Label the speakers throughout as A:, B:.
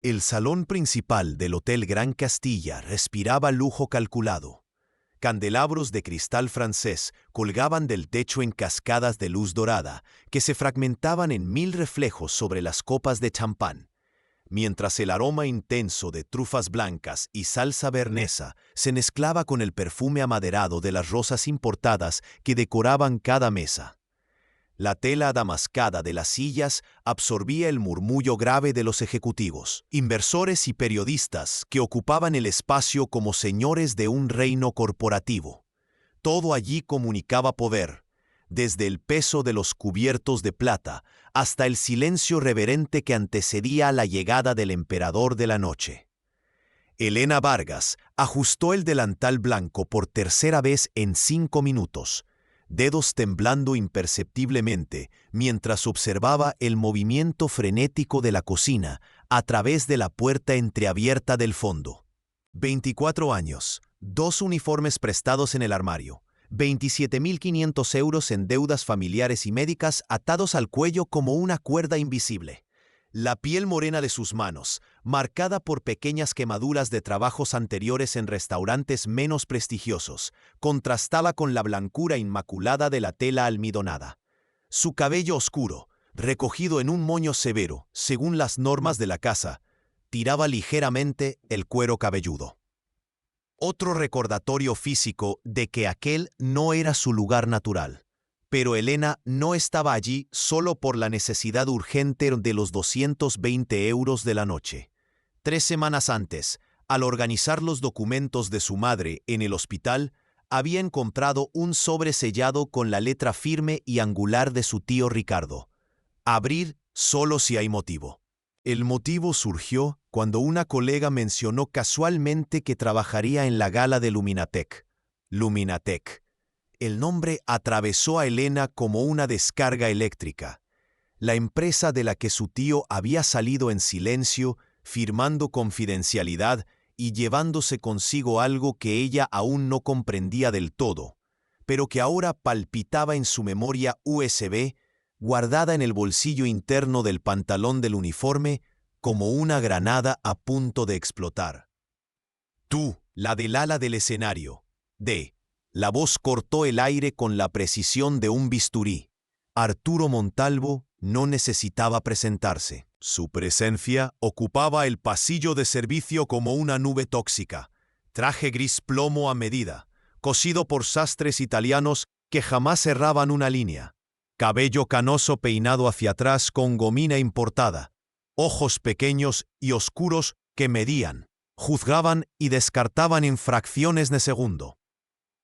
A: El salón principal del Hotel Gran Castilla respiraba lujo calculado. Candelabros de cristal francés colgaban del techo en cascadas de luz dorada que se fragmentaban en 1000 reflejos sobre las copas de champán, mientras el aroma intenso de trufas blancas y salsa bernesa se mezclaba con el perfume amaderado de las rosas importadas que decoraban cada mesa. La tela adamascada de las sillas absorbía el murmullo grave de los ejecutivos, inversores y periodistas que ocupaban el espacio como señores de un reino corporativo. Todo allí comunicaba poder, desde el peso de los cubiertos de plata hasta el silencio reverente que antecedía a la llegada del emperador de la noche. Elena Vargas ajustó el delantal blanco por tercera vez en 5 minutos, dedos temblando imperceptiblemente mientras observaba el movimiento frenético de la cocina a través de la puerta entreabierta del fondo. 24 años, 2 uniformes prestados en el armario, 27.500 euros en deudas familiares y médicas atados al cuello como una cuerda invisible. La piel morena de sus manos, marcada por pequeñas quemaduras de trabajos anteriores en restaurantes menos prestigiosos, contrastaba con la blancura inmaculada de la tela almidonada. Su cabello oscuro, recogido en un moño severo, según las normas de la casa, tiraba ligeramente el cuero cabelludo. Otro recordatorio físico de que aquel no era su lugar natural. Pero Elena no estaba allí solo por la necesidad urgente de los 220 euros de la noche. 3 semanas antes, al organizar los documentos de su madre en el hospital, había encontrado un sobre sellado con la letra firme y angular de su tío Ricardo. Abrir solo si hay motivo. El motivo surgió cuando una colega mencionó casualmente que trabajaría en la gala de Luminatec. Luminatec. El nombre atravesó a Elena como una descarga eléctrica. La empresa de la que su tío había salido en silencio, firmando confidencialidad y llevándose consigo algo que ella aún no comprendía del todo, pero que ahora palpitaba en su memoria USB, guardada en el bolsillo interno del pantalón del uniforme, como una granada a punto de explotar. Tú, la del ala del escenario. La voz cortó el aire con la precisión de un bisturí. Arturo Montalvo no necesitaba presentarse. Su presencia ocupaba el pasillo de servicio como una nube tóxica. Traje gris plomo a medida, cosido por sastres italianos que jamás erraban una línea. Cabello canoso peinado hacia atrás con gomina importada. Ojos pequeños y oscuros que medían, juzgaban y descartaban en fracciones de segundo.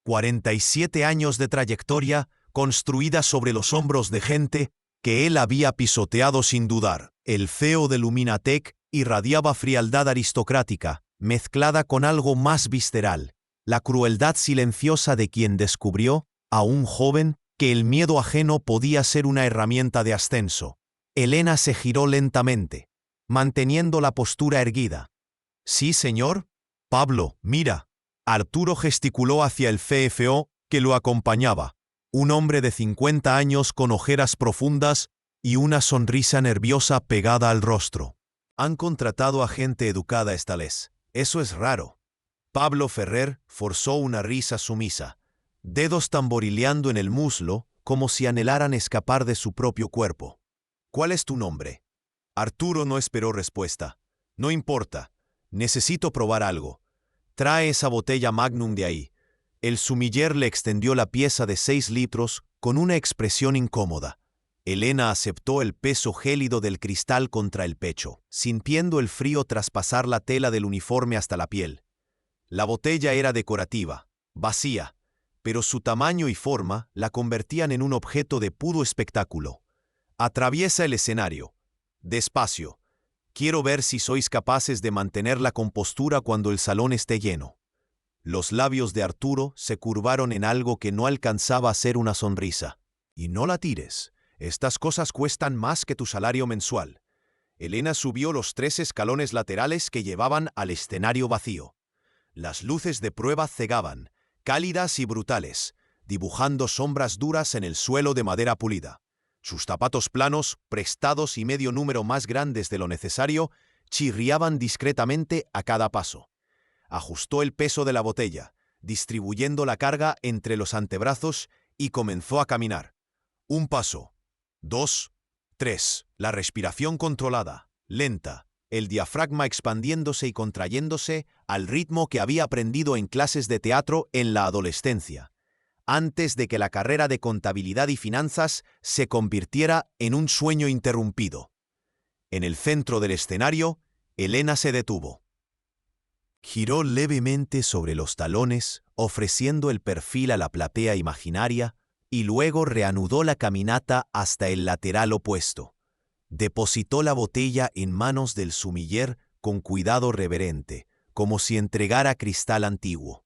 A: 47 años de trayectoria construida sobre los hombros de gente que él había pisoteado sin dudar. El CEO de Luminatec irradiaba frialdad aristocrática, mezclada con algo más visceral, la crueldad silenciosa de quien descubrió, aún joven, que el miedo ajeno podía ser una herramienta de ascenso. Elena se giró lentamente, manteniendo la postura erguida. «Sí, señor. Pablo, mira». Arturo gesticuló hacia el CFO que lo acompañaba, un hombre de 50 años con ojeras profundas y una sonrisa nerviosa pegada al rostro. Han contratado a gente educada esta vez. Eso es raro. Pablo Ferrer forzó una risa sumisa, dedos tamborileando en el muslo como si anhelaran escapar de su propio cuerpo. ¿Cuál es tu nombre? Arturo no esperó respuesta. No importa. Necesito probar algo. Trae esa botella Magnum de ahí. El sumiller le extendió la pieza de 6 litros con una expresión incómoda. Elena aceptó el peso gélido del cristal contra el pecho, sintiendo el frío traspasar la tela del uniforme hasta la piel. La botella era decorativa, vacía, pero su tamaño y forma la convertían en un objeto de puro espectáculo. Atraviesa el escenario. Despacio. Quiero ver si sois capaces de mantener la compostura cuando el salón esté lleno. Los labios de Arturo se curvaron en algo que no alcanzaba a ser una sonrisa. Y no la tires. Estas cosas cuestan más que tu salario mensual. Elena subió los 3 escalones laterales que llevaban al escenario vacío. Las luces de prueba cegaban, cálidas y brutales, dibujando sombras duras en el suelo de madera pulida. Sus zapatos planos, prestados y medio número más grandes de lo necesario, chirriaban discretamente a cada paso. Ajustó el peso de la botella, distribuyendo la carga entre los antebrazos y comenzó a caminar. 1 paso, 2, 3. La respiración controlada, lenta, el diafragma expandiéndose y contrayéndose al ritmo que había aprendido en clases de teatro en la adolescencia, antes de que la carrera de contabilidad y finanzas se convirtiera en un sueño interrumpido. En el centro del escenario, Elena se detuvo. Giró levemente sobre los talones, ofreciendo el perfil a la platea imaginaria, y luego reanudó la caminata hasta el lateral opuesto. Depositó la botella en manos del sumiller con cuidado reverente, como si entregara cristal antiguo.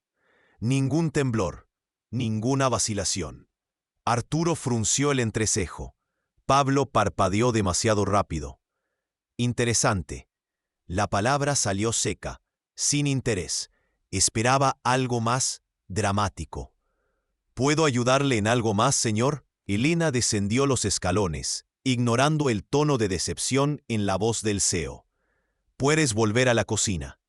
A: Ningún temblor, ninguna vacilación. Arturo frunció el entrecejo. Pablo parpadeó demasiado rápido. Interesante. La palabra salió seca, sin interés. Esperaba algo más dramático. ¿Puedo ayudarle en algo más, señor? Elena descendió los escalones, ignorando el tono de decepción en la voz del CEO. Puedes volver a la cocina.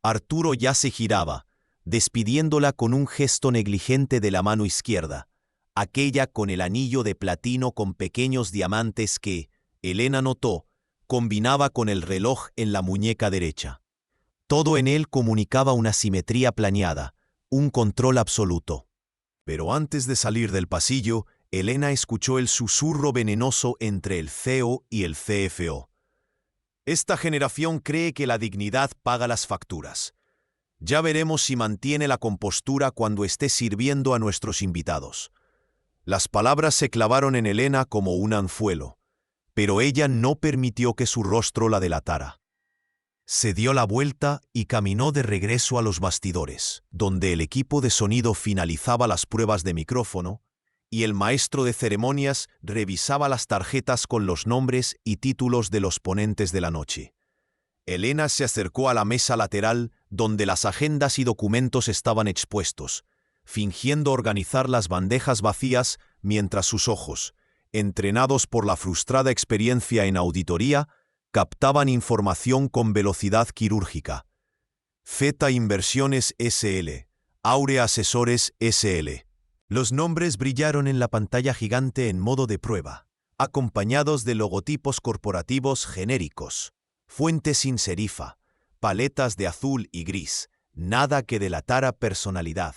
A: Arturo ya se giraba, despidiéndola con un gesto negligente de la mano izquierda, aquella con el anillo de platino con pequeños diamantes que, Elena notó, combinaba con el reloj en la muñeca derecha. Todo en él comunicaba una simetría planeada, un control absoluto. Pero antes de salir del pasillo, Elena escuchó el susurro venenoso entre el CEO y el CFO. Esta generación cree que la dignidad paga las facturas. Ya veremos si mantiene la compostura cuando esté sirviendo a nuestros invitados. Las palabras se clavaron en Elena como un anzuelo, pero ella no permitió que su rostro la delatara. Se dio la vuelta y caminó de regreso a los bastidores, donde el equipo de sonido finalizaba las pruebas de micrófono y el maestro de ceremonias revisaba las tarjetas con los nombres y títulos de los ponentes de la noche. Elena se acercó a la mesa lateral donde las agendas y documentos estaban expuestos, fingiendo organizar las bandejas vacías mientras sus ojos, entrenados por la frustrada experiencia en auditoría, captaban información con velocidad quirúrgica. Z Inversiones SL, Aurea Asesores SL. Los nombres brillaron en la pantalla gigante en modo de prueba, acompañados de logotipos corporativos genéricos, fuentes sin serifa, paletas de azul y gris, nada que delatara personalidad.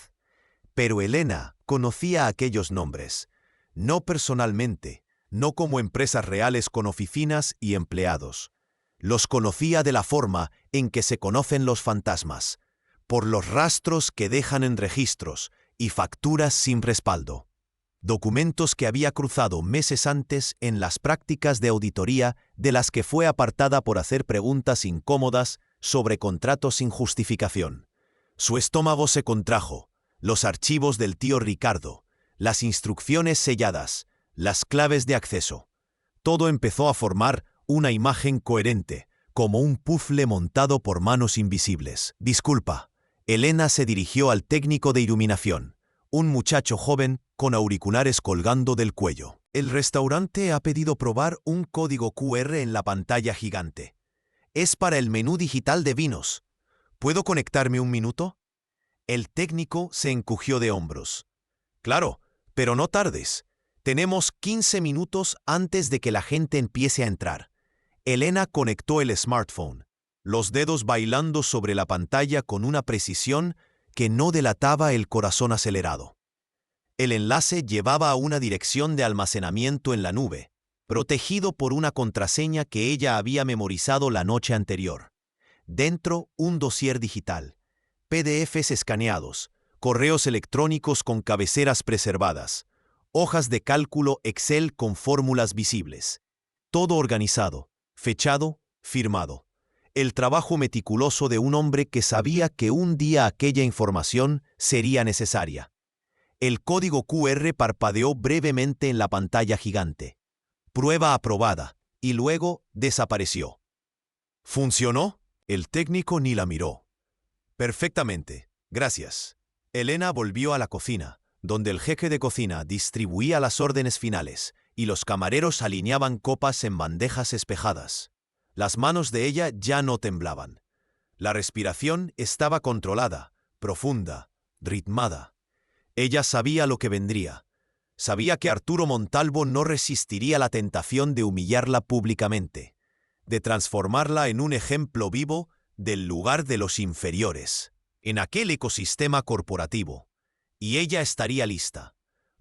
A: Pero Elena conocía aquellos nombres, no personalmente, no como empresas reales con oficinas y empleados. Los conocía de la forma en que se conocen los fantasmas, por los rastros que dejan en registros y facturas sin respaldo. Documentos que había cruzado meses antes en las prácticas de auditoría de las que fue apartada por hacer preguntas incómodas sobre contratos sin justificación. Su estómago se contrajo, los archivos del tío Ricardo, las instrucciones selladas, las claves de acceso. Todo empezó a formar una imagen coherente, como un puzzle montado por manos invisibles. Disculpa. Elena se dirigió al técnico de iluminación, un muchacho joven con auriculares colgando del cuello. El restaurante ha pedido probar un código QR en la pantalla gigante. Es para el menú digital de vinos. ¿Puedo conectarme un minuto? El técnico se encogió de hombros. Claro, pero no tardes. Tenemos 15 minutos antes de que la gente empiece a entrar. Elena conectó el smartphone, los dedos bailando sobre la pantalla con una precisión que no delataba el corazón acelerado. El enlace llevaba a una dirección de almacenamiento en la nube, protegido por una contraseña que ella había memorizado la noche anterior. Dentro, un dossier digital, PDFs escaneados, correos electrónicos con cabeceras preservadas, hojas de cálculo Excel con fórmulas visibles. Todo organizado, fechado, firmado. El trabajo meticuloso de un hombre que sabía que un día aquella información sería necesaria. El código QR parpadeó brevemente en la pantalla gigante. Prueba aprobada, y luego desapareció. ¿Funcionó? El técnico ni la miró. Perfectamente, gracias. Elena volvió a la cocina, donde el jefe de cocina distribuía las órdenes finales y los camareros alineaban copas en bandejas espejadas. Las manos de ella ya no temblaban. La respiración estaba controlada, profunda, ritmada. Ella sabía lo que vendría. Sabía que Arturo Montalvo no resistiría la tentación de humillarla públicamente, de transformarla en un ejemplo vivo del lugar de los inferiores, en aquel ecosistema corporativo. Y ella estaría lista,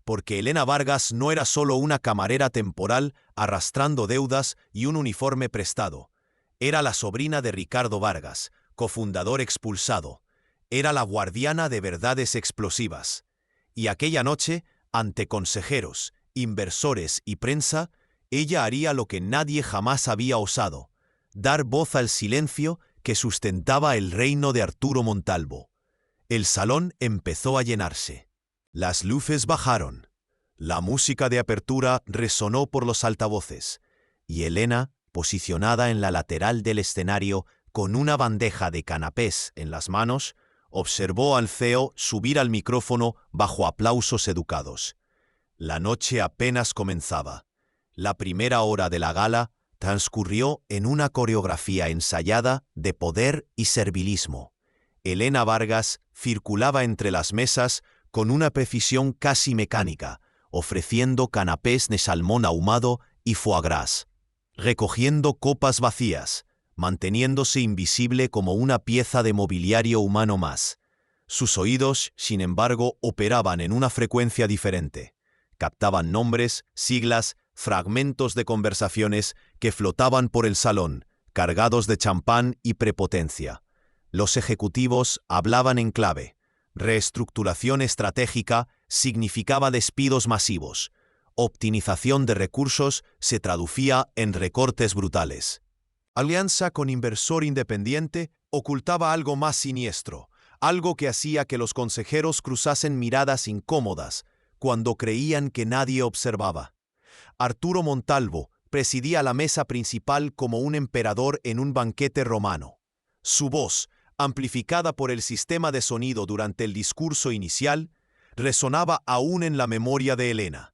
A: porque Elena Vargas no era solo una camarera temporal arrastrando deudas y un uniforme prestado. Era la sobrina de Ricardo Vargas, cofundador expulsado. Era la guardiana de verdades explosivas. Y aquella noche, ante consejeros, inversores y prensa, ella haría lo que nadie jamás había osado: dar voz al silencio que sustentaba el reino de Arturo Montalvo. El salón empezó a llenarse. Las luces bajaron. La música de apertura resonó por los altavoces, y Elena, posicionada en la lateral del escenario con una bandeja de canapés en las manos, observó al CEO subir al micrófono bajo aplausos educados. La noche apenas comenzaba. La primera hora de la gala transcurrió en una coreografía ensayada de poder y servilismo. Elena Vargas circulaba entre las mesas con una precisión casi mecánica, ofreciendo canapés de salmón ahumado y foie gras, recogiendo copas vacías, manteniéndose invisible como una pieza de mobiliario humano más. Sus oídos, sin embargo, operaban en una frecuencia diferente. Captaban nombres, siglas, fragmentos de conversaciones que flotaban por el salón, cargados de champán y prepotencia. Los ejecutivos hablaban en clave. Reestructuración estratégica significaba despidos masivos. Optimización de recursos se traducía en recortes brutales. Alianza con inversor independiente ocultaba algo más siniestro, algo que hacía que los consejeros cruzasen miradas incómodas cuando creían que nadie observaba. Arturo Montalvo presidía la mesa principal como un emperador en un banquete romano. Su voz, amplificada por el sistema de sonido durante el discurso inicial, resonaba aún en la memoria de Elena.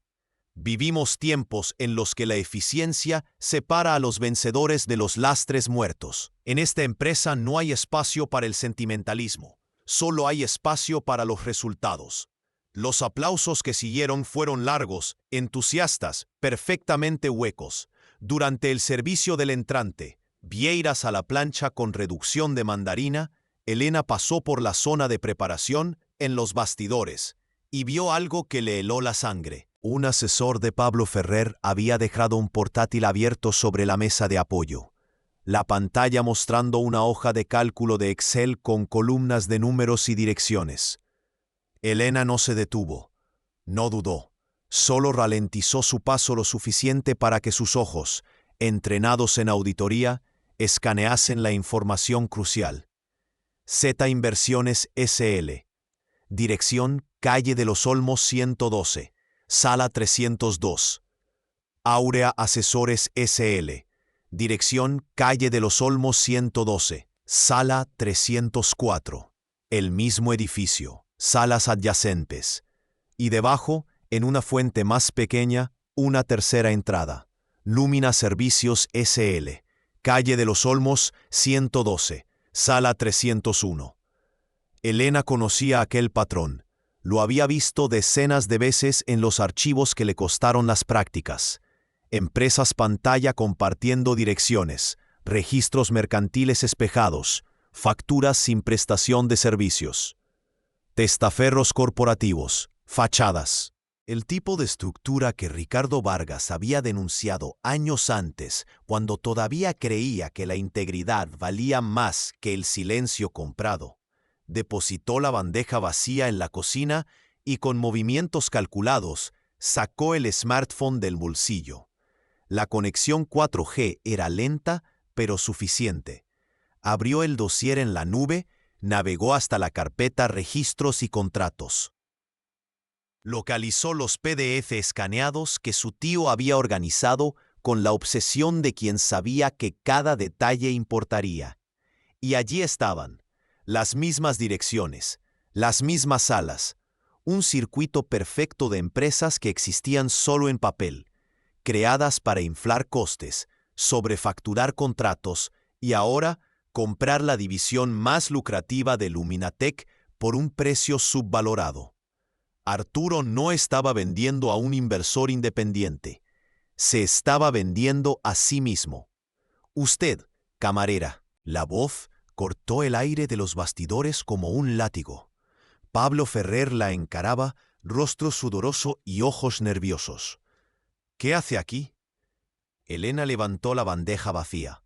A: Vivimos tiempos en los que la eficiencia separa a los vencedores de los lastres muertos. En esta empresa no hay espacio para el sentimentalismo, solo hay espacio para los resultados. Los aplausos que siguieron fueron largos, entusiastas, perfectamente huecos. Durante el servicio del entrante, vieiras a la plancha con reducción de mandarina, Elena pasó por la zona de preparación en los bastidores y vio algo que le heló la sangre. Un asesor de Pablo Ferrer había dejado un portátil abierto sobre la mesa de apoyo, la pantalla mostrando una hoja de cálculo de Excel con columnas de números y direcciones. Elena no se detuvo, no dudó, solo ralentizó su paso lo suficiente para que sus ojos, entrenados en auditoría, escaneasen la información crucial. Z Inversiones S.L. Dirección Calle de los Olmos 112, Sala 302. Áurea Asesores S.L. Dirección Calle de los Olmos 112, Sala 304. El mismo edificio, salas adyacentes. Y debajo, en una fuente más pequeña, una tercera entrada. Lumina Servicios S.L. Calle de los Olmos 112, Sala 301. Elena conocía aquel patrón. Lo había visto decenas de veces en los archivos que le costaron las prácticas. Empresas pantalla compartiendo direcciones, registros mercantiles espejados, facturas sin prestación de servicios, testaferros corporativos, fachadas. El tipo de estructura que Ricardo Vargas había denunciado años antes, cuando todavía creía que la integridad valía más que el silencio comprado. Depositó la bandeja vacía en la cocina y con movimientos calculados sacó el smartphone del bolsillo. La conexión 4G era lenta, pero suficiente. Abrió el dossier en la nube, navegó hasta la carpeta Registros y Contratos. Localizó los PDF escaneados que su tío había organizado con la obsesión de quien sabía que cada detalle importaría. Y allí estaban. Las mismas direcciones, las mismas salas, un circuito perfecto de empresas que existían solo en papel, creadas para inflar costes, sobrefacturar contratos y ahora comprar la división más lucrativa de Luminatec por un precio subvalorado. Arturo no estaba vendiendo a un inversor independiente. Se estaba vendiendo a sí mismo. Usted, camarera. La voz cortó el aire de los bastidores como un látigo. Pablo Ferrer la encaraba, rostro sudoroso y ojos nerviosos. ¿Qué hace aquí? Elena levantó la bandeja vacía.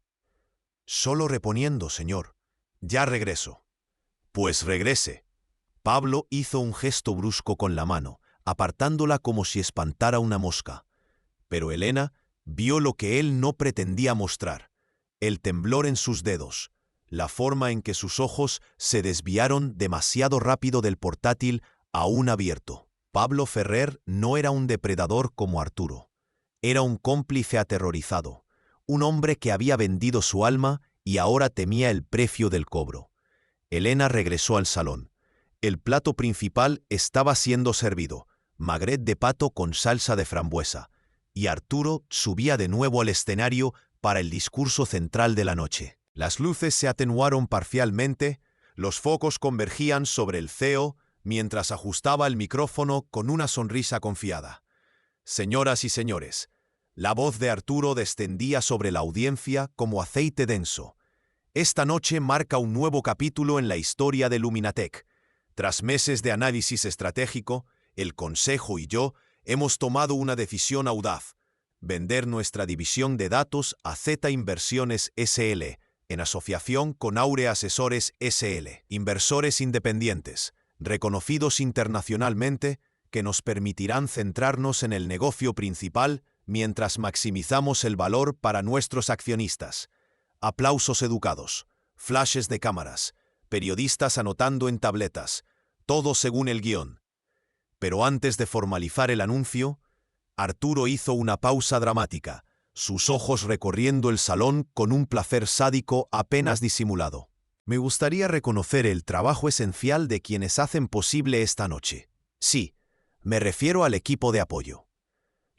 A: Solo reponiendo, señor. Ya regreso. Pues regrese. Pablo hizo un gesto brusco con la mano, apartándola como si espantara una mosca. Pero Elena vio lo que él no pretendía mostrar: el temblor en sus dedos, la forma en que sus ojos se desviaron demasiado rápido del portátil aún abierto. Pablo Ferrer no era un depredador como Arturo. Era un cómplice aterrorizado, un hombre que había vendido su alma y ahora temía el precio del cobro. Elena regresó al salón. El plato principal estaba siendo servido, magret de pato con salsa de frambuesa, y Arturo subía de nuevo al escenario para el discurso central de la noche. Las luces se atenuaron parcialmente, los focos convergían sobre el CEO mientras ajustaba el micrófono con una sonrisa confiada. Señoras y señores, la voz de Arturo descendía sobre la audiencia como aceite denso. Esta noche marca un nuevo capítulo en la historia de Luminatec. Tras meses de análisis estratégico, el Consejo y yo hemos tomado una decisión audaz: vender nuestra división de datos a Z Inversiones SL, en asociación con Aure Asesores SL, inversores independientes, reconocidos internacionalmente, que nos permitirán centrarnos en el negocio principal mientras maximizamos el valor para nuestros accionistas. Aplausos educados, flashes de cámaras, periodistas anotando en tabletas, todo según el guión. Pero antes de formalizar el anuncio, Arturo hizo una pausa dramática, sus ojos recorriendo el salón con un placer sádico apenas disimulado. Me gustaría reconocer el trabajo esencial de quienes hacen posible esta noche. Sí, me refiero al equipo de apoyo.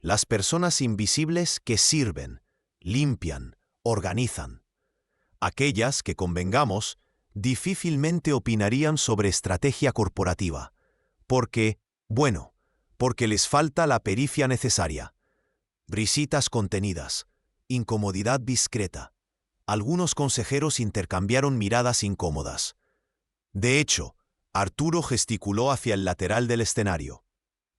A: Las personas invisibles que sirven, limpian, organizan. Aquellas que, convengamos, difícilmente opinarían sobre estrategia corporativa. Porque les falta la pericia necesaria. Risitas contenidas, incomodidad discreta. Algunos consejeros intercambiaron miradas incómodas. De hecho, Arturo gesticuló hacia el lateral del escenario.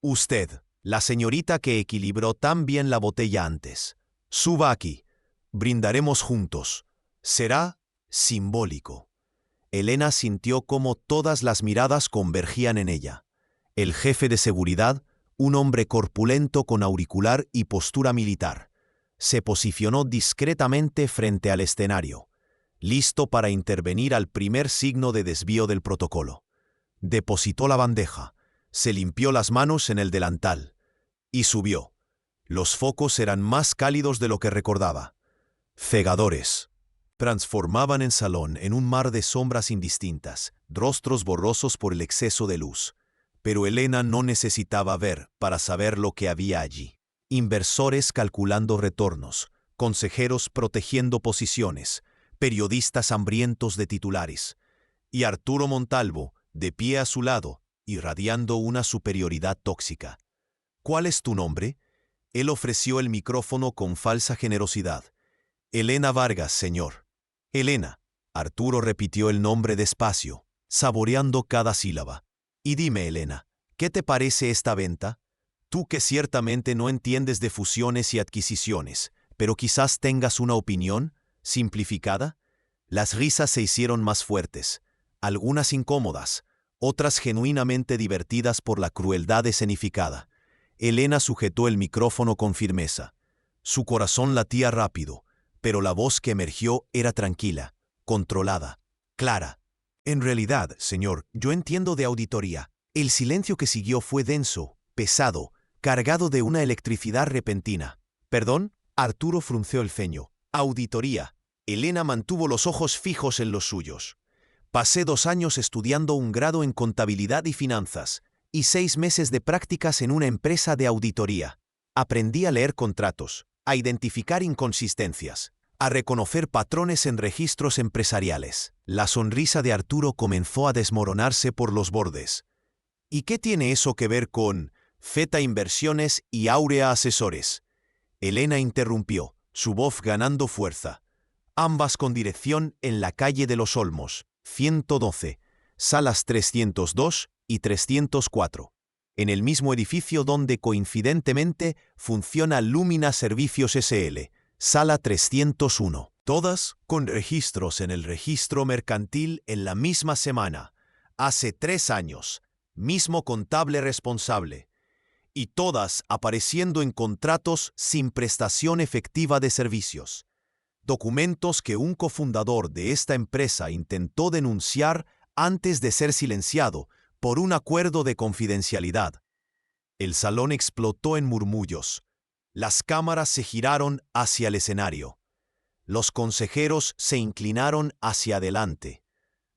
A: Usted, la señorita que equilibró tan bien la botella antes. Suba aquí. Brindaremos juntos. Será simbólico. Elena sintió cómo todas las miradas convergían en ella. El jefe de seguridad, un hombre corpulento con auricular y postura militar, se posicionó discretamente frente al escenario, listo para intervenir al primer signo de desvío del protocolo. Depositó la bandeja, se limpió las manos en el delantal y subió. Los focos eran más cálidos de lo que recordaba. Cegadores. Transformaban el salón en un mar de sombras indistintas, rostros borrosos por el exceso de luz. Pero Elena no necesitaba ver para saber lo que había allí. Inversores calculando retornos, consejeros protegiendo posiciones, periodistas hambrientos de titulares, y Arturo Montalvo, de pie a su lado, irradiando una superioridad tóxica. ¿Cuál es tu nombre? Él ofreció el micrófono con falsa generosidad. Elena Vargas, señor. Elena. Arturo repitió el nombre despacio, saboreando cada sílaba. Y dime, Elena, ¿qué te parece esta venta? Tú que ciertamente no entiendes de fusiones y adquisiciones, pero quizás tengas una opinión, simplificada. Las risas se hicieron más fuertes, algunas incómodas, otras genuinamente divertidas por la crueldad escenificada. Elena sujetó el micrófono con firmeza. Su corazón latía rápido, pero la voz que emergió era tranquila, controlada, clara. En realidad, señor, yo entiendo de auditoría. El silencio que siguió fue denso, pesado, cargado de una electricidad repentina. ¿Perdón? Arturo frunció el ceño. Auditoría. Elena mantuvo los ojos fijos en los suyos. Pasé 2 años estudiando un grado en contabilidad y finanzas, y 6 meses de prácticas en una empresa de auditoría. Aprendí a leer contratos, a identificar inconsistencias, a reconocer patrones en registros empresariales. La sonrisa de Arturo comenzó a desmoronarse por los bordes. ¿Y qué tiene eso que ver con Zeta Inversiones y Áurea Asesores? Elena interrumpió, su voz ganando fuerza. Ambas con dirección en la calle de los Olmos, 112, salas 302 y 304. En el mismo edificio donde coincidentemente funciona Lumina Servicios S.L., sala 301. Todas con registros en el registro mercantil en la misma semana, hace 3 años, mismo contable responsable, y todas apareciendo en contratos sin prestación efectiva de servicios. Documentos que un cofundador de esta empresa intentó denunciar antes de ser silenciado por un acuerdo de confidencialidad. El salón explotó en murmullos. Las cámaras se giraron hacia el escenario. Los consejeros se inclinaron hacia adelante.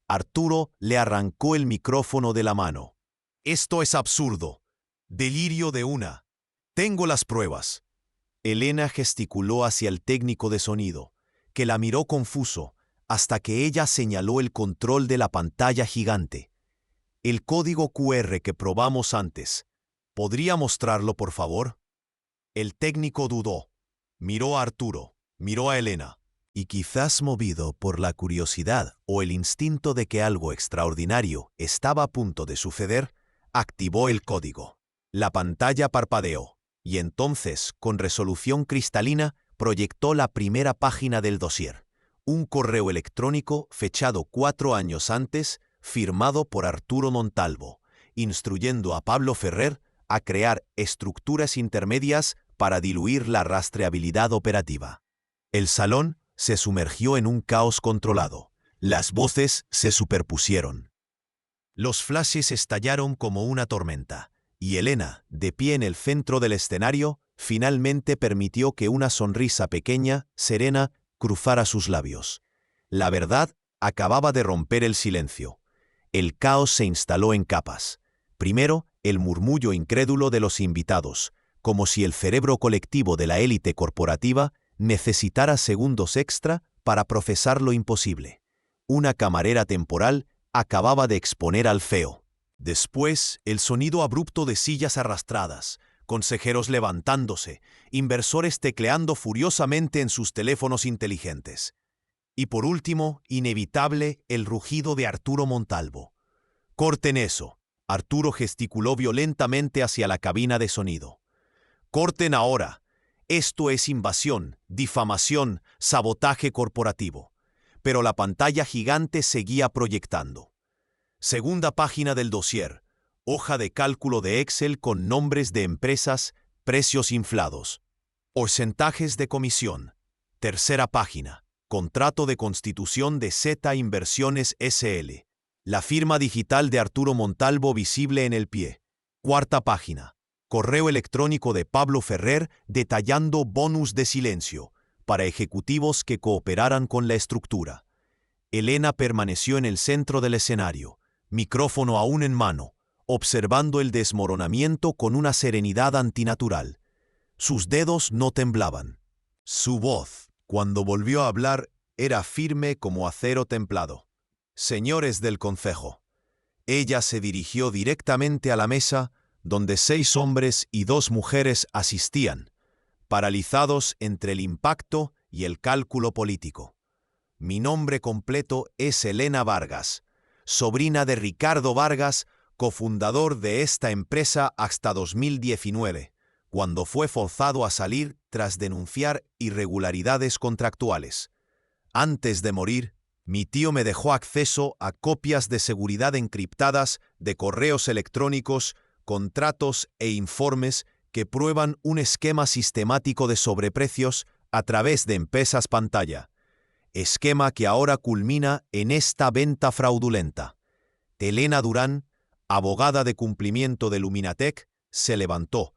A: Arturo le arrancó el micrófono de la mano. «Esto es absurdo. Delirio de una. Tengo las pruebas». Elena gesticuló hacia el técnico de sonido, que la miró confuso, hasta que ella señaló el control de la pantalla gigante. «El código QR que probamos antes. ¿Podría mostrarlo, por favor?» El técnico dudó. Miró a Arturo, miró a Elena, y quizás movido por la curiosidad o el instinto de que algo extraordinario estaba a punto de suceder, activó el código. La pantalla parpadeó, y entonces, con resolución cristalina, proyectó la primera página del dossier. Un correo electrónico fechado 4 años antes, firmado por Arturo Montalvo, instruyendo a Pablo Ferrer a crear estructuras intermedias para diluir la rastreabilidad operativa. El salón se sumergió en un caos controlado. Las voces se superpusieron. Los flashes estallaron como una tormenta, y Elena, de pie en el centro del escenario, finalmente permitió que una sonrisa pequeña, serena, cruzara sus labios. La verdad acababa de romper el silencio. El caos se instaló en capas. Primero, el murmullo incrédulo de los invitados, como si el cerebro colectivo de la élite corporativa necesitara segundos extra para procesar lo imposible. Una camarera temporal acababa de exponer al feo. Después, el sonido abrupto de sillas arrastradas, consejeros levantándose, inversores tecleando furiosamente en sus teléfonos inteligentes. Y por último, inevitable, el rugido de Arturo Montalvo. «Corten eso». Arturo gesticuló violentamente hacia la cabina de sonido. «Corten ahora. Esto es invasión, difamación, sabotaje corporativo». Pero la pantalla gigante seguía proyectando. Segunda página del dossier. Hoja de cálculo de Excel con nombres de empresas, precios inflados. Porcentajes de comisión. Tercera página. Contrato de constitución de Zeta Inversiones S.L. La firma digital de Arturo Montalvo visible en el pie. Cuarta página. Correo electrónico de Pablo Ferrer detallando bonus de silencio para ejecutivos que cooperaran con la estructura. Elena permaneció en el centro del escenario, micrófono aún en mano, observando el desmoronamiento con una serenidad antinatural. Sus dedos no temblaban. Su voz, cuando volvió a hablar, era firme como acero templado. «Señores del concejo». Ella se dirigió directamente a la mesa donde 6 hombres y 2 mujeres asistían, paralizados entre el impacto y el cálculo político. «Mi nombre completo es Elena Vargas, sobrina de Ricardo Vargas, cofundador de esta empresa hasta 2019, cuando fue forzado a salir tras denunciar irregularidades contractuales. Antes de morir, mi tío me dejó acceso a copias de seguridad encriptadas de correos electrónicos, contratos e informes que prueban un esquema sistemático de sobreprecios a través de empresas pantalla. Esquema que ahora culmina en esta venta fraudulenta». Elena Durán, abogada de cumplimiento de Luminatec, se levantó.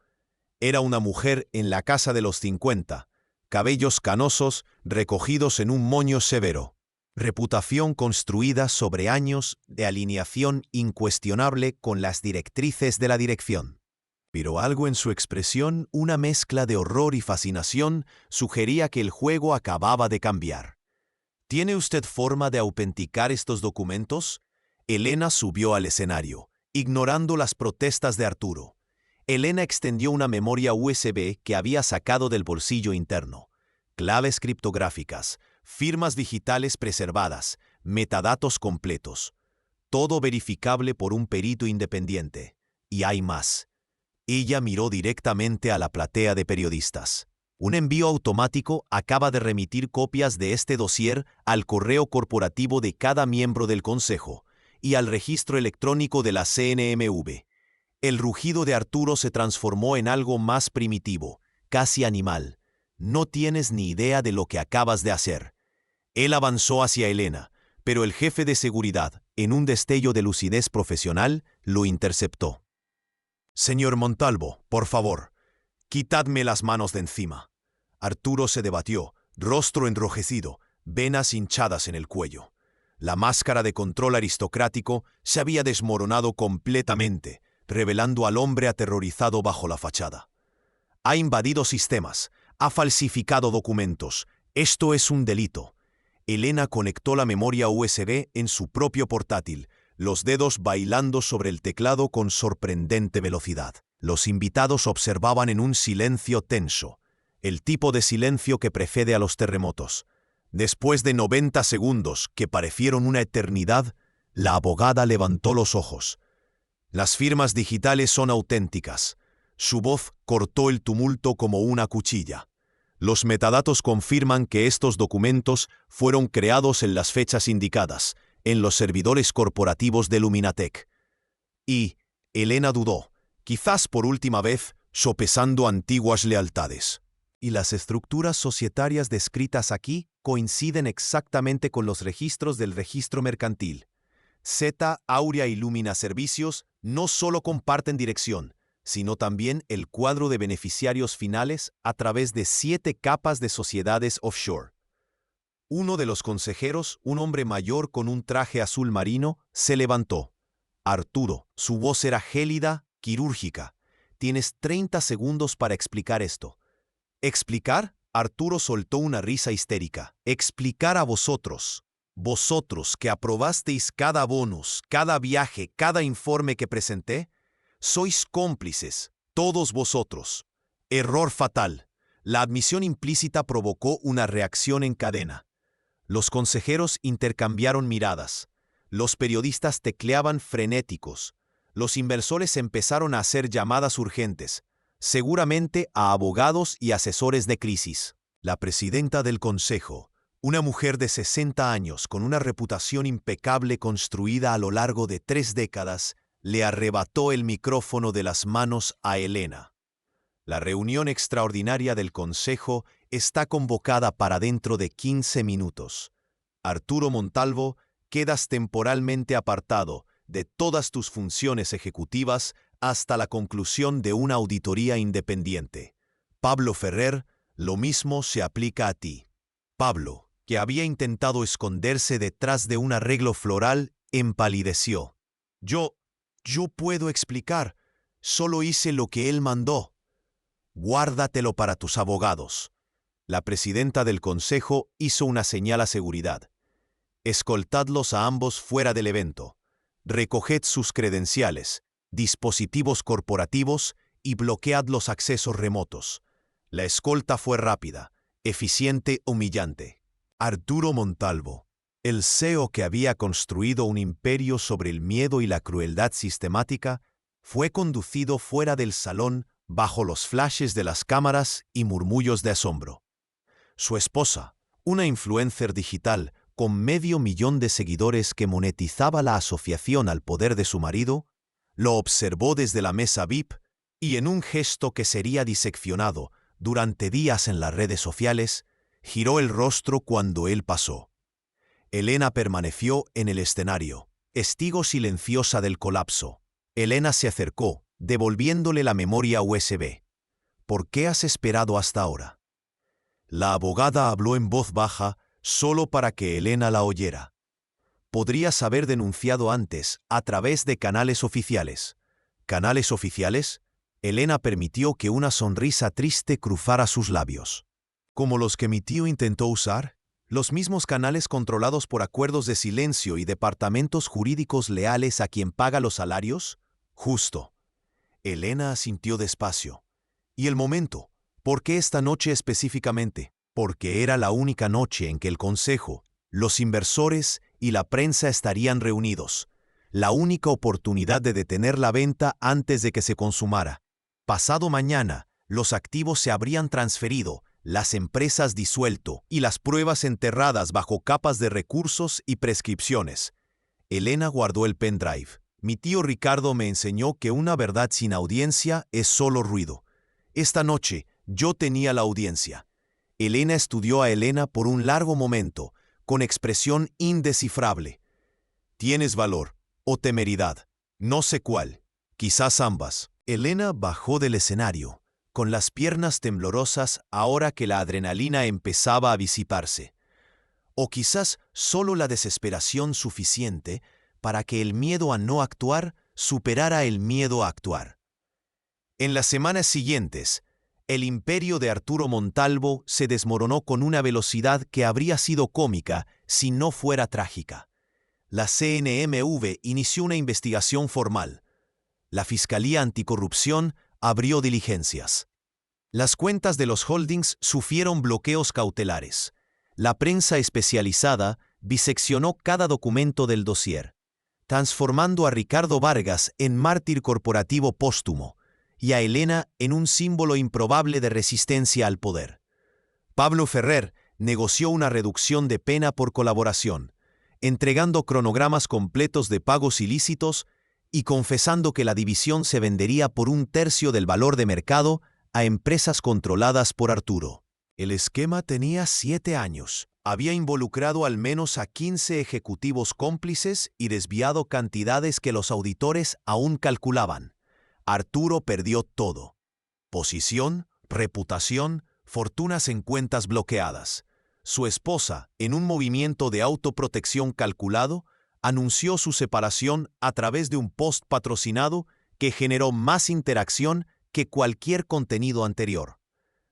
A: Era una mujer en la casa de los 50, cabellos canosos recogidos en un moño severo. Reputación construida sobre años de alineación incuestionable con las directrices de la dirección. Pero algo en su expresión, una mezcla de horror y fascinación, sugería que el juego acababa de cambiar. ¿Tiene usted forma de autenticar estos documentos? Elena subió al escenario, ignorando las protestas de Arturo. Elena extendió una memoria USB que había sacado del bolsillo interno. Claves criptográficas, firmas digitales preservadas, metadatos completos. Todo verificable por un perito independiente. Y hay más. Ella miró directamente a la platea de periodistas. Un envío automático acaba de remitir copias de este dossier al correo corporativo de cada miembro del Consejo y al registro electrónico de la CNMV. El rugido de Arturo se transformó en algo más primitivo, casi animal. No tienes ni idea de lo que acabas de hacer. Él avanzó hacia Elena, pero el jefe de seguridad, en un destello de lucidez profesional, lo interceptó. Señor Montalvo, por favor, quitadme las manos de encima. Arturo se debatió, rostro enrojecido, venas hinchadas en el cuello. La máscara de control aristocrático se había desmoronado completamente, revelando al hombre aterrorizado bajo la fachada. Ha invadido sistemas, ha falsificado documentos. Esto es un delito. Elena conectó la memoria USB en su propio portátil, los dedos bailando sobre el teclado con sorprendente velocidad. Los invitados observaban en un silencio tenso, el tipo de silencio que precede a los terremotos. Después de 90 segundos, que parecieron una eternidad, la abogada levantó los ojos. Las firmas digitales son auténticas. Su voz cortó el tumulto como una cuchilla. Los metadatos confirman que estos documentos fueron creados en las fechas indicadas, en los servidores corporativos de Luminatec. Y Elena dudó, quizás por última vez, sopesando antiguas lealtades. Y las estructuras societarias descritas aquí coinciden exactamente con los registros del registro mercantil. Z, Aurea y Lumina Servicios no solo comparten dirección, sino también el cuadro de beneficiarios finales a través de 7 capas de sociedades offshore. Uno de los consejeros, un hombre mayor con un traje azul marino, se levantó. Arturo, su voz era gélida, quirúrgica. Tienes 30 segundos para explicar esto. ¿Explicar? Arturo soltó una risa histérica. Explicar a vosotros. Vosotros que aprobasteis cada bonus, cada viaje, cada informe que presenté, sois cómplices, todos vosotros. Error fatal. La admisión implícita provocó una reacción en cadena. Los consejeros intercambiaron miradas. Los periodistas tecleaban frenéticos. Los inversores empezaron a hacer llamadas urgentes, seguramente a abogados y asesores de crisis. La presidenta del Consejo, una mujer de 60 años con una reputación impecable construida a lo largo de 3 décadas, le arrebató el micrófono de las manos a Elena. La reunión extraordinaria del Consejo está convocada para dentro de 15 minutos. Arturo Montalvo, quedas temporalmente apartado de todas tus funciones ejecutivas hasta la conclusión de una auditoría independiente. Pablo Ferrer, lo mismo se aplica a ti. Pablo, que había intentado esconderse detrás de un arreglo floral, empalideció. Yo puedo explicar. Solo hice lo que él mandó. Guárdatelo para tus abogados. La presidenta del Consejo hizo una señal a seguridad. Escoltadlos a ambos fuera del evento. Recoged sus credenciales, dispositivos corporativos y bloquead los accesos remotos. La escolta fue rápida, eficiente, humillante. Arturo Montalvo, el CEO que había construido un imperio sobre el miedo y la crueldad sistemática, fue conducido fuera del salón bajo los flashes de las cámaras y murmullos de asombro. Su esposa, una influencer digital con 500.000 de seguidores que monetizaba la asociación al poder de su marido, lo observó desde la mesa VIP y en un gesto que sería diseccionado durante días en las redes sociales, giró el rostro cuando él pasó. Elena permaneció en el escenario, testigo silenciosa del colapso. Elena se acercó, devolviéndole la memoria USB. ¿Por qué has esperado hasta ahora? La abogada habló en voz baja, solo para que Elena la oyera. Podrías haber denunciado antes, a través de canales oficiales. ¿Canales oficiales? Elena permitió que una sonrisa triste cruzara sus labios. ¿Como los que mi tío intentó usar? ¿Los mismos canales controlados por acuerdos de silencio y departamentos jurídicos leales a quien paga los salarios? Justo. Elena asintió despacio. ¿Y el momento? ¿Por qué esta noche específicamente? Porque era la única noche en que el consejo, los inversores y la prensa estarían reunidos. La única oportunidad de detener la venta antes de que se consumara. Pasado mañana, los activos se habrían transferido, las empresas disuelto y las pruebas enterradas bajo capas de recursos y prescripciones. Elena guardó el pendrive. Mi tío Ricardo me enseñó que una verdad sin audiencia es solo ruido. Esta noche, yo tenía la audiencia. Elena estudió a Elena por un largo momento, con expresión indescifrable. Tienes valor o temeridad. No sé cuál. Quizás ambas. Elena bajó del escenario, con las piernas temblorosas ahora que la adrenalina empezaba a disiparse. O quizás solo la desesperación suficiente para que el miedo a no actuar superara el miedo a actuar. En las semanas siguientes, el imperio de Arturo Montalvo se desmoronó con una velocidad que habría sido cómica si no fuera trágica. La CNMV inició una investigación formal. La Fiscalía Anticorrupción abrió diligencias. Las cuentas de los holdings sufrieron bloqueos cautelares. La prensa especializada diseccionó cada documento del dossier, transformando a Ricardo Vargas en mártir corporativo póstumo y a Elena en un símbolo improbable de resistencia al poder. Pablo Ferrer negoció una reducción de pena por colaboración, entregando cronogramas completos de pagos ilícitos y confesando que la división se vendería por 1/3 del valor de mercado a empresas controladas por Arturo. El esquema tenía 7 años. Había involucrado al menos a 15 ejecutivos cómplices y desviado cantidades que los auditores aún calculaban. Arturo perdió todo: posición, reputación, fortunas en cuentas bloqueadas. Su esposa, en un movimiento de autoprotección calculado, anunció su separación a través de un post patrocinado que generó más interacción que cualquier contenido anterior.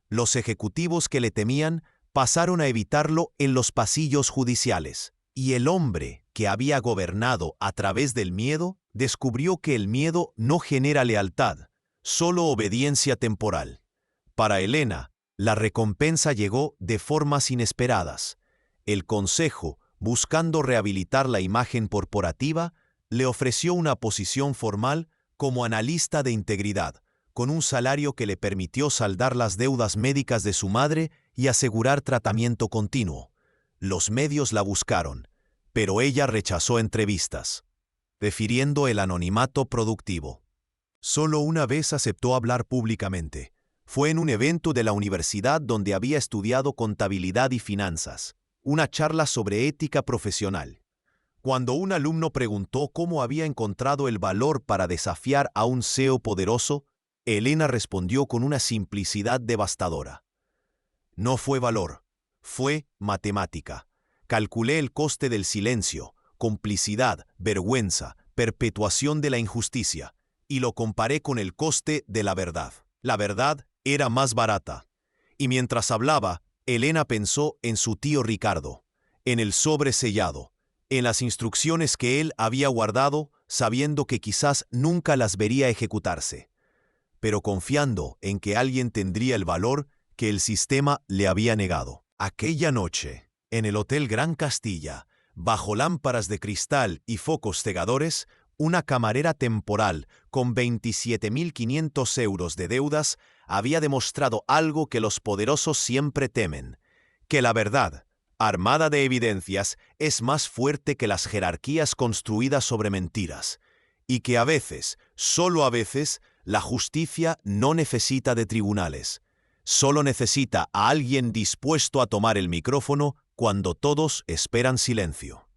A: Los ejecutivos que le temían pasaron a evitarlo en los pasillos judiciales, y el hombre que había gobernado a través del miedo descubrió que el miedo no genera lealtad, solo obediencia temporal. Para Elena, la recompensa llegó de formas inesperadas. El consejo, buscando rehabilitar la imagen corporativa, le ofreció una posición formal como analista de integridad, con un salario que le permitió saldar las deudas médicas de su madre y asegurar tratamiento continuo. Los medios la buscaron, pero ella rechazó entrevistas, prefiriendo el anonimato productivo. Solo una vez aceptó hablar públicamente. Fue en un evento de la universidad donde había estudiado contabilidad y finanzas, una charla sobre ética profesional. Cuando un alumno preguntó cómo había encontrado el valor para desafiar a un CEO poderoso, Elena respondió con una simplicidad devastadora. No fue valor, fue matemática. Calculé el coste del silencio, complicidad, vergüenza, perpetuación de la injusticia, y lo comparé con el coste de la verdad. La verdad era más barata. Y mientras hablaba, Elena pensó en su tío Ricardo, en el sobre sellado, en las instrucciones que él había guardado, sabiendo que quizás nunca las vería ejecutarse, pero confiando en que alguien tendría el valor que el sistema le había negado. Aquella noche, en el Hotel Gran Castilla, bajo lámparas de cristal y focos cegadores, una camarera temporal con 27.500 euros de deudas había demostrado algo que los poderosos siempre temen: que la verdad, armada de evidencias, es más fuerte que las jerarquías construidas sobre mentiras, y que a veces, solo a veces, la justicia no necesita de tribunales. Solo necesita a alguien dispuesto a tomar el micrófono cuando todos esperan silencio.